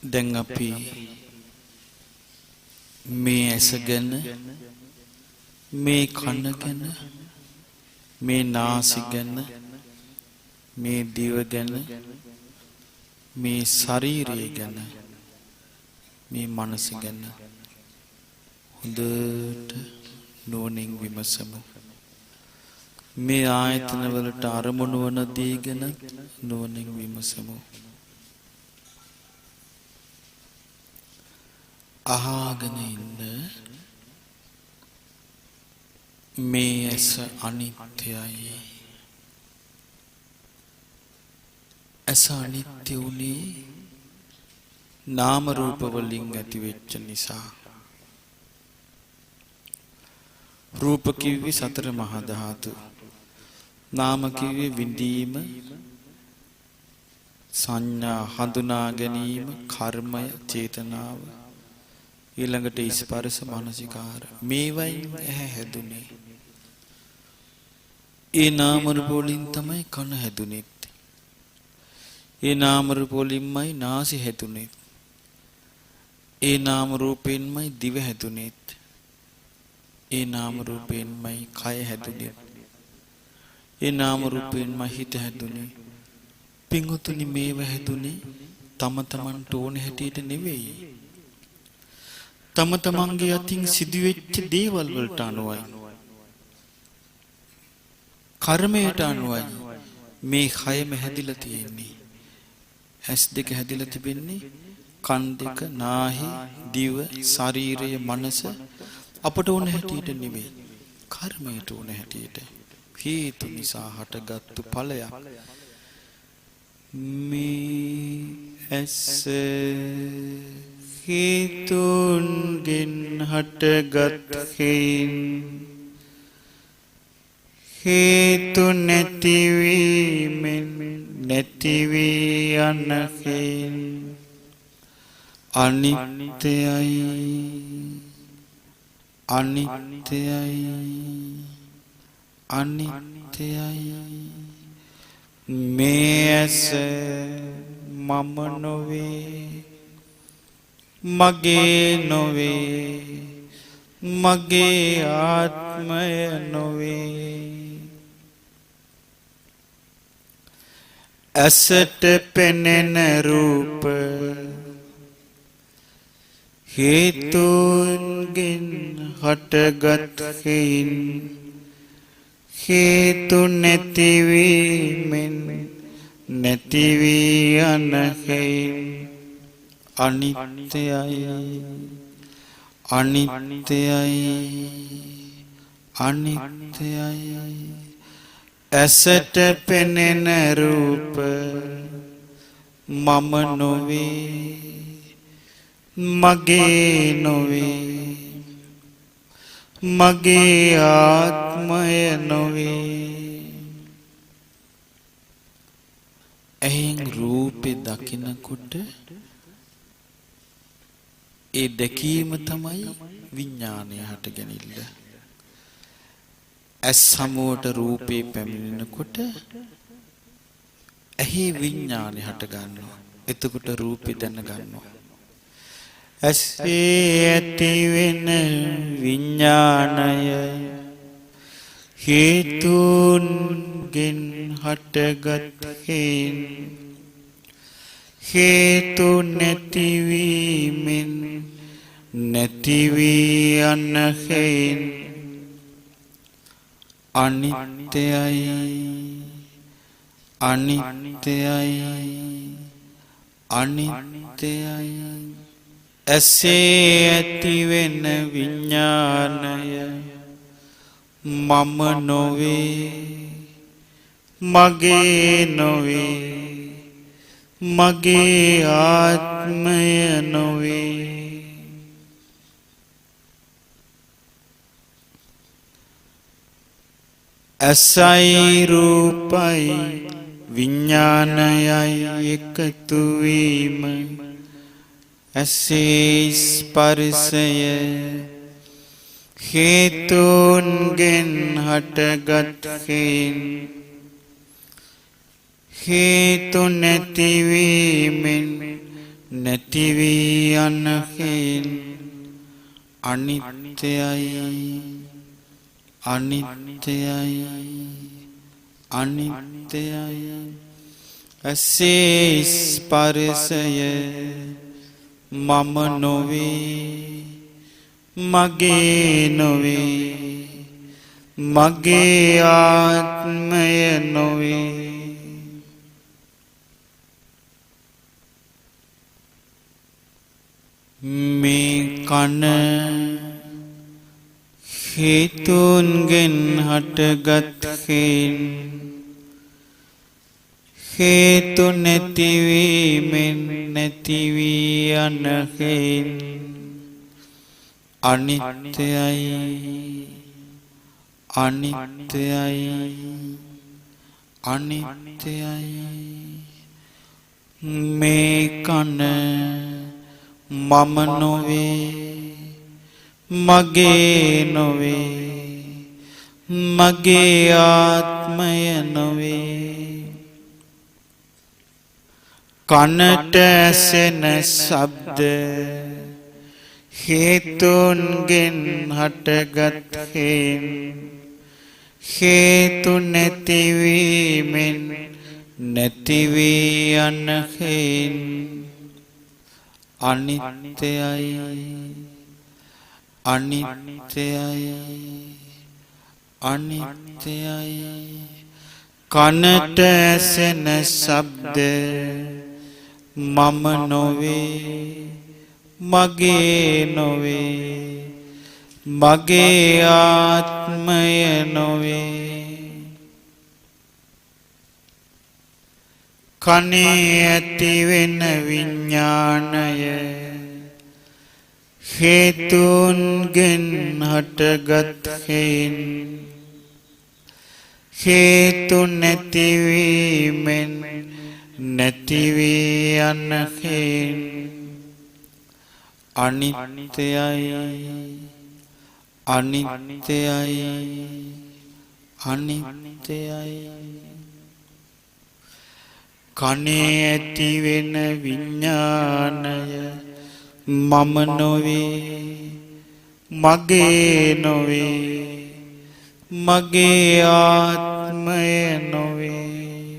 දැන් අපි මේ ඇස ගැන, මේ කන ගැන, මේ නාසය ගැන, මේ දිව ගැන, මේ ශරීරය ගැන, මේ මනස ගැන හොඳට නුවණින් විමසමු. මේ ආයතන වලට අරමුණු වන දේ ගැන නුවණින් විමසමු. අහගෙන ඉන්න මේ ඇස අනිත්‍යයි. ඇස අනිත්‍ය උනේ නාම රූප වලින් ඇති වෙච්ච නිසා. රූප කිව්වේ සතර මහා ධාතු. නාම කිව්වේ විඳීම, සංඥා හඳුනා ගැනීම, කර්මය, චේතනාව. ඊළඟට ස්පර්ශ මානසිකාර. මේවයින් ඇහැ හැදුනේ. ඒ නාම රූප වලින් තමයි කන හැදුනේ. ඒ නාම රූප වලින්මයි නාසය හැදුනේ. ඒ නාම රූපෙන්මයි දිව හැදුනේ. ඒ නාම රූපෙන්මයි කය හැදුනේ. ඒ නාම රූපෙන්මයි හිත හැදුනේ. පින්වතුනි මේව හැදුනේ තම තමන්ට ඕන හැටියට නෙවෙයි. තම තමන්ගේ අතින් සිදුවෙච්ච දේවල් වලට අනුවයි. කර්මයට අනුවයි මේ කයම හැදිලා තියෙන්නේ. ඇස් දෙක හැදිලා තිබෙන්නේ කන් දෙක, නාහි, දිව, ශරීරය, මනස අපට ඕන හැටියට නෙවෙයි. කර්මයට ඕන හැටියට. හේතු නිසා හටගත්තු ඵලයක්. මේ ඇස හේතුන්ගෙන් හටගත් හේන් හේතු නැතිවීමෙන් නැතිවී යන හේන් අනිත්‍යයි අනිත්‍යයි අනිත්‍යයි. මේ ඇස මම නොවේ, මගේ නොවේ, මගේ ආත්මය නොවේ. ඇසට පෙනෙන රූප හේතුන්ගෙන් හටගත් හේන් හේතු නැතිවීමෙන් නැතිවී යන හේන් අනිත්‍යයි අනිත්‍යයි අනිත්‍යයි. ඇසට පෙනෙන රූප මම නොවේ, මගේ නොවේ, මගේ ආත්මය නොවේ. ඇහෙන් රූපේ දකිනකොට ඒ දැකීම තමයි විඥානය හටගැනිල්ල. ඇස් සමුවට රූපේ පැමිණෙනකොට ඇහි විඥානය හට ගන්නවා. එතකොට රූපේ දැන ගන්නවා. ඇසේ ඇති වෙන විඥානය හේතුන්ගෙන් හටගත් හේන් හේතු නැතිවීමෙන් නැතිවී යන හේන් අනිත්‍යයි අනිත්‍යයි අනිත්‍යයි. ඇසේ ඇති වෙන විඥානය මම නොවේ, මගේ නොවේ, මගේ ආත්මය නොවේ. ඇසයි රූපයි විඥානයයි එකතු වීම ඇසේ ස්පර්ශය හේතුන්ගෙන් හටගත් හේන් හේතු නැතිවීමෙන් නැති වී යන හේන් අනිත්‍යයි අනිත්‍යයි අනිත්‍යයි අසේ ස්පර්ශය මම නොවේ මගේ නොවේ මගේ ආත්මය නොවේ මේ කන හේතුන්ගෙන් හටගත් හේන් හේතු නැතිවීමෙන් නැතිවී යන හේන් අනිත්‍යයි අනිත්‍යයි අනිත්‍යයි මේ කන මම නොවේ මගේ නොවේ මගේ ආත්මය නොවේ කනට ඇසෙන ශබ්ද හේතුන්ගෙන් හටගත් හේන් හේතු නැතිවීමෙන් නැතිවී යන හේන් අනිත්‍යයි අනිත්‍යයි අනිත්‍යයි කනට ඇසෙන ශබ්ද මම නොවේ මගේ නොවේ මගේ ආත්මය නොවේ කනේ ඇතිවෙන විඥානය හේතුන්ගෙන් හටගත් හේන් හේතු නැතිවීමෙන් නැතිවී යන හේන් අනිත්‍යයි අනිත්‍යයි අනිත්‍යයි කනේ ඇතිවෙන විඥානය මම නොවේ මගේ නොවේ මගේ ආත්මය නොවේ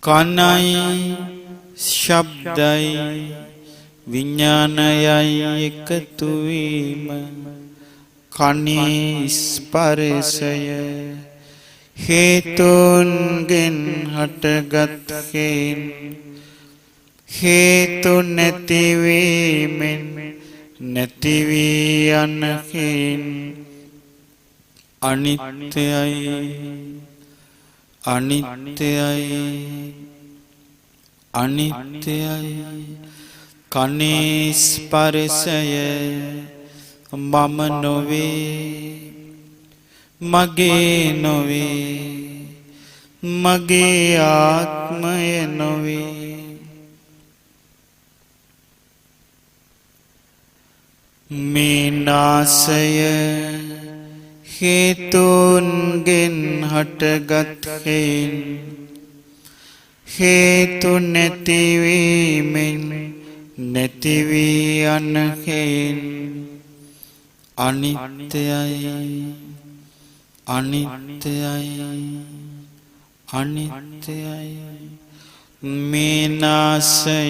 කනයි ශබ්දයි විඥානයයි එකතු වීම කනේ ස්පර්ශය හේතුන්ගෙන් හටගත් හේන් හේතු නැතිවීමෙන් නැතිවී යන හේන් අනිත්‍යයි අනිත්‍යයි අනිත්‍යයි කනේ ස්පර්ශය මම නොවේ මගේ නොවේ මගේ ආත්මය නොවේ මේ නාසය හේතුන්ගෙන් හටගත් හේන් හේතු නැතිවීමෙන් නැතිවී යන හේන් අනිත්‍යයි අනිත්‍යයි අනිත්‍යයි මේ නාසය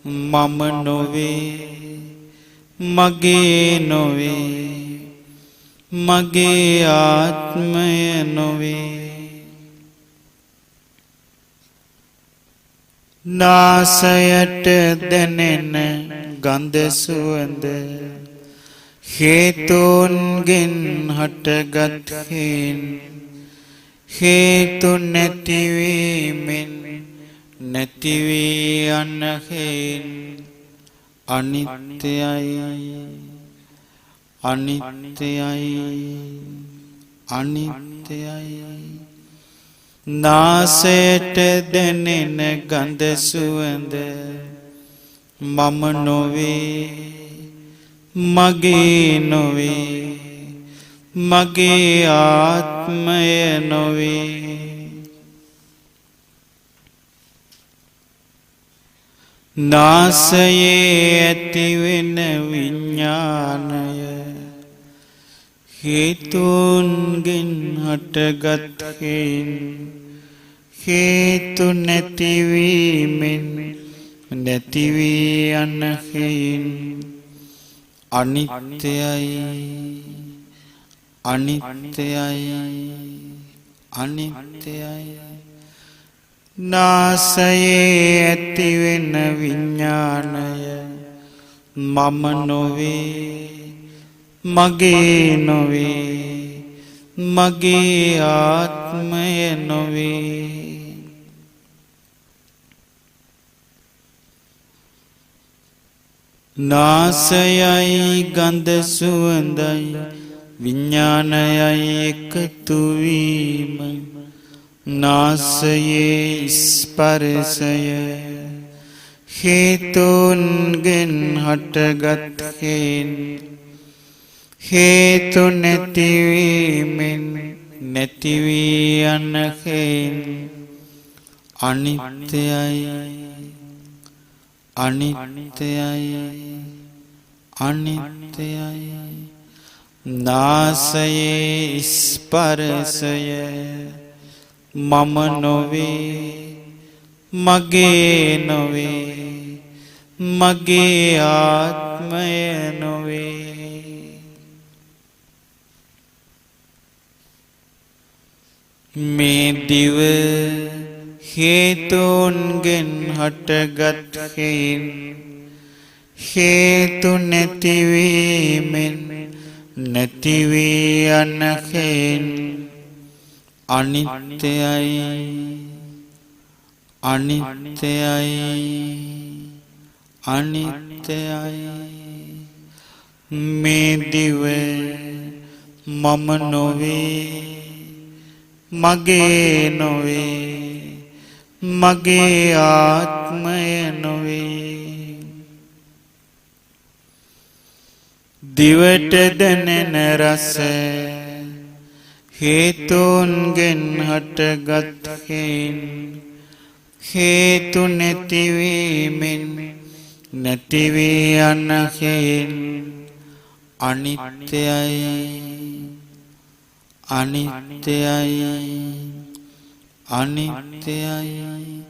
මම නොවේ මගේ නොවේ මගේ ආත්මය නොවේ නාසයට දැනෙන ගන්ධ සුවඳ හේතුන්ගෙන් හටගත් හේන් හේතු නැතිවීමෙන් නැතිවී යන හේන් අනිත්‍යයි අනිත්‍යයි අනිත්‍යයි නාසයට දැනෙන ගන්ධ සුවඳ මම නොවේ මගේ නොවේ මගේ ආත්මය නොවේ නාසයේ ඇතිවෙන විඥානය හේතුන්ගෙන් හටගත් හේන් හේතු නැතිවීමෙන් නැති වී යන හේන් අනිත්‍යයි අනිත්‍යයි අනිත්‍යයි. නාසයේ ඇතිවෙන විඥානය මම නොවේ මගේ නොවේ මගේ ආත්මය නොවේ. නාසයයි ගන්ධ සුවඳයි විඥානයයි එකතු වීම නාසයේ ස්පර්ශය හේතුන්ගෙන් හටගත් හේන් හේතු නැතිවීමෙන් නැති වී යන හේන් අනිත්‍යයි අනිත්‍යයි අනිත්‍යයි. නාසයේ ස්පර්ශය මම නොවේ මගේ නොවේ මගේ ආත්මය නොවේ. මේ දිව හේතුන්ගෙන් හටගත් හේන් හේතු නැතිවීමෙන් නැති වී යන හේන් අනිත්‍යයි අනිත්‍යයි අනිත්‍යයි. මේ දිව මම නොවේ මගේ නොවේ මගේ ආත්මය නොවේ. දිවට දැනෙන රස හේතුන්ගෙන් හටගත් හේන් හේතු නැතිවීමෙන් නැති වී යන හේන් අනිත්‍යයි අනිත්‍යයි අනිත්‍යයි.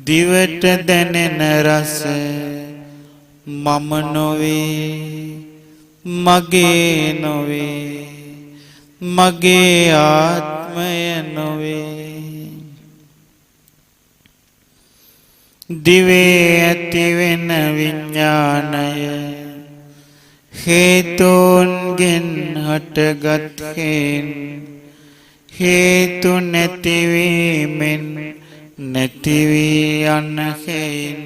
දිවට දැනෙන රස මම නොවේ මගේ නොවේ මගේ ආත්මය නොවේ. දිවේ ඇතිවෙන විඥානය හේතුන්ගෙන් හටගත් හේන් හේතු නැතිවීමෙන් නැති වී යන හේන්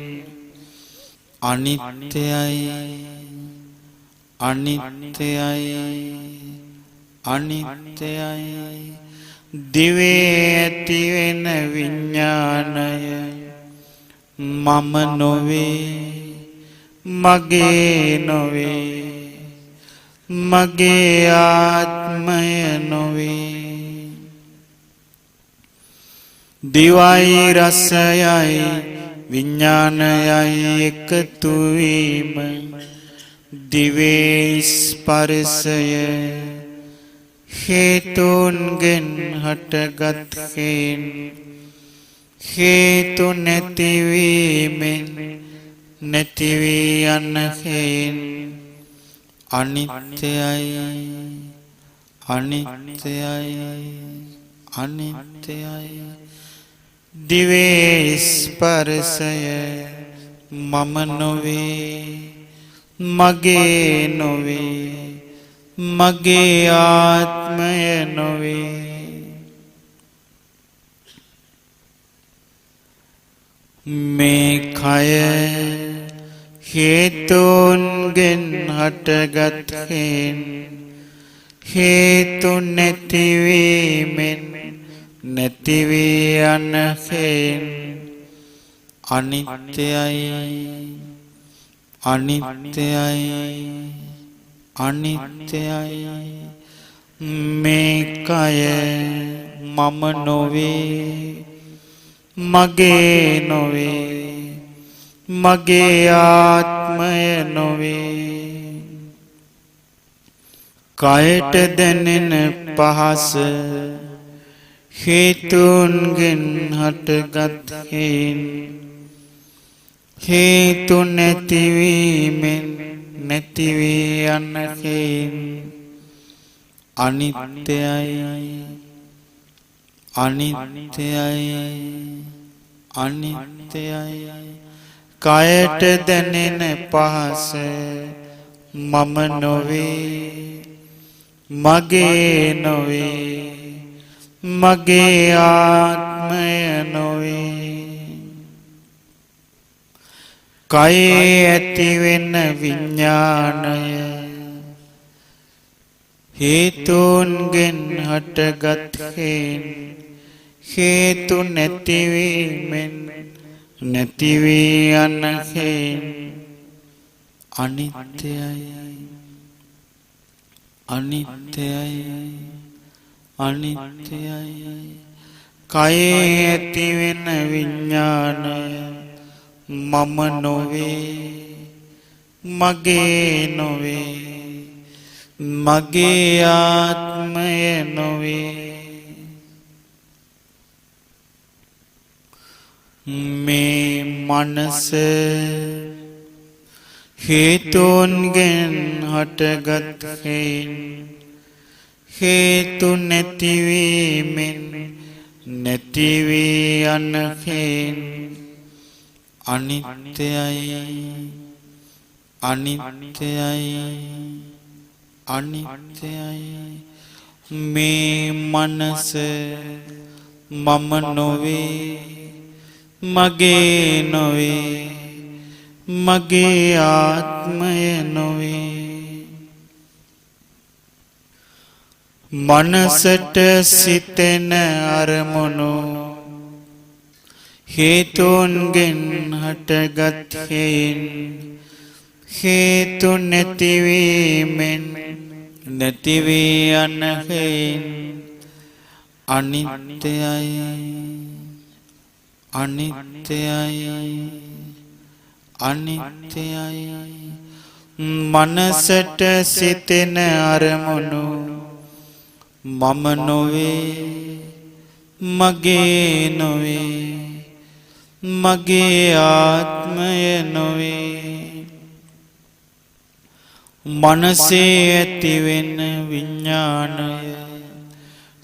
අනිත්‍යයි අනිත්‍යයි අනිත්‍යයි. දිවේ ඇතිවෙන විඥානය මම නොවේ මගේ නොවේ මගේ ආත්මය නොවේ. දිවයි රසයයි විඥානයයි එකතු වීම දිවේ ස්පර්ශය හේතුන්ගෙන් හටගත් හේන් හේතු නැතිවීමෙන් නැති වී යන හේන් අනිත්‍යයි අනිත්‍යයි අනිත්‍යයි. දිවේ ස්පර්ශය මම නොවේ මගේ නොවේ මගේ ආත්මය නොවේ. මේ කය හේතුන්ගෙන් හටගත් හේන් හේතු නැතිවීමෙන් නැති වී යන හේන් අනිත්‍යයි අනිත්‍යයි අනිත්‍යයි. මේ කය මම නොවේ මගේ නොවේ මගේ ආත්මය නොවේ. කයට දැනෙන පහස හේතුන්ගෙන් හටගත් හේන් හේතු නැතිවීමෙන් නැතිවී යන හේන් අනිත්‍යයි අනිත්‍යයි අනිත්‍යයි. කයට දැනෙන පහස මම නොවේ මගේ නොවේ මගේ ආත්මය නොවේ. කයේ ඇතිවෙන විඥානය හේතුන්ගෙන් හටගත් හේන් හේතු නැතිවීමෙන් නැතිවී යන හේන් අනිත්‍යයි අනිත්‍යයි අනිත්‍යයි. කයේ ඇතිවෙන විඥානය මම නොවේ මගේ නොවේ මගේ ආත්මය නොවේ. මේ මනස හේතුන්ගෙන් හටගත් හේන් හේතු නැතිවීමෙන් නැතිවී යන හේන් අනිත්‍යයි අනිත්‍යයි අනිත්‍යයි. මේ මනස මම නොවේ මගේ නොවේ මගේ ආත්මය නොවේ. මනසට සිතෙන අරමුණු හේතුන්ගෙන් හටගත් හේන් හේතු නැතිවීමෙන් නැතිවී යන හේන් අනිත්‍යයි අනිත්‍යයි අනිත්‍යයි. මනසට සිතෙන අරමුණු මම නොවේ මගේ නොවේ මගේ ආත්මය නොවේ. මනසේ ඇතිවෙන විඥානය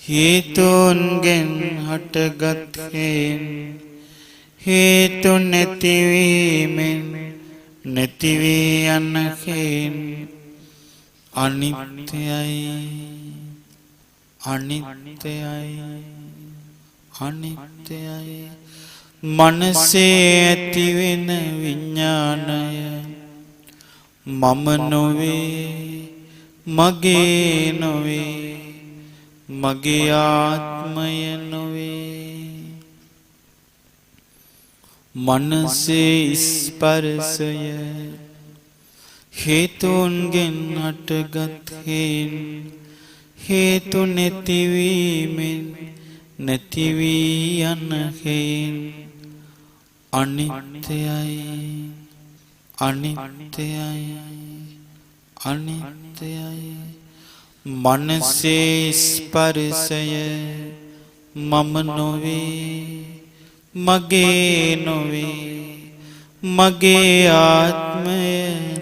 හේතුන්ගෙන් හටගත් හේන් හේතු නැතිවීමෙන් නැතිවී යන හේන් අනිත්‍යයි අනිත්‍යයි අනිත්‍යයි. මනසේ ඇතිවෙන විඥානය මම නොවේ මගේ නොවේ මගේ ආත්මය නොවේ. මනසේ ස්පර්ශය හේතුන්ගෙන් හටගත් හේන් හේතු නැතිවීමෙන් නැතිවී යන හේන් අනිත්‍යයි අනිත්‍යයි අනිත්‍යයි. මනසේ ස්පර්ශය මම නොවේ මගේ නොවේ මගේ ආත්මය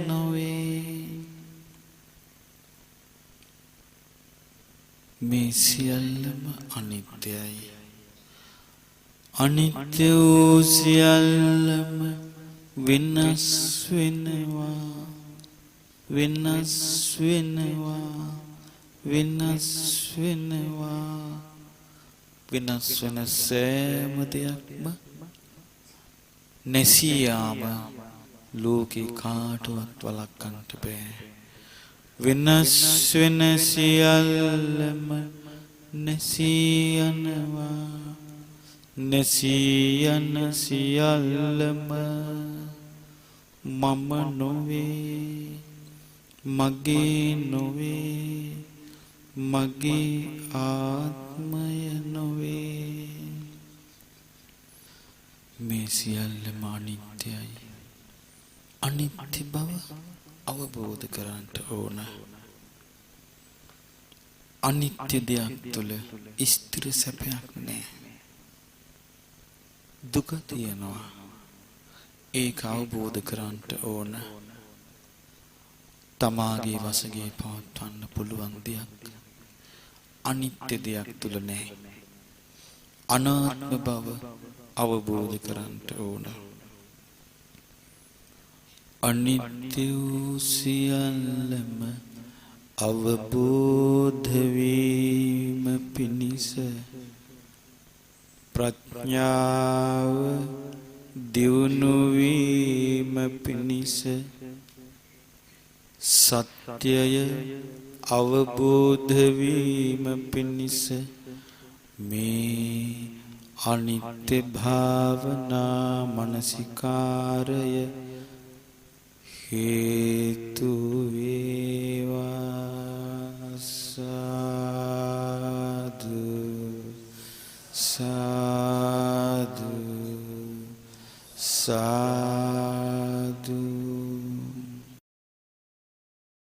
නොවේ. මේ සියල්ලම අනිත්‍යයි. අනිත්‍ය වූ සියල්ලම වෙනස් වෙනවා වෙනස් වෙනවා වෙනස් වෙනවා. වෙනස් වෙන සෑම දෙයක්ම නැසී යාම ලෝකේ කාටවත් වළක්වන්නට බෑ. වෙනස් වෙන සියල්ලම නැසී යනවා නැසී යන සියල්ලම මම නොවේ මගේ නොවේ මගේ ආත්මය නොවේ. මේ සියල්ලම අනිත්‍යයි අනිත්‍ය බව අවබෝධ කරගන්න ඕන. අනිත්‍ය දෙයක් තුළ ස්ථිර සැපයක් නැහැ. දුක තියෙනවා. ඒක අවබෝධ කරගන්න ඕන. තමාගේ වශයෙන් පවත්වන්න පුළුවන් දෙයක් අනිත්‍ය දෙයක් තුල නැහැ. අනාත්ම බව අවබෝධ කරගන්න ඕන. අනිත්‍ය සියල්ලම අවබෝධ වීම පිණිස ප්‍රඥාව දියුණු වීම පිණිස සත්‍යය අවබෝධ වීම පිණිස මේ අනිත්‍ය භාවනා මනසිකාරය හේතු වේවා. සාදු සාදු සාදු.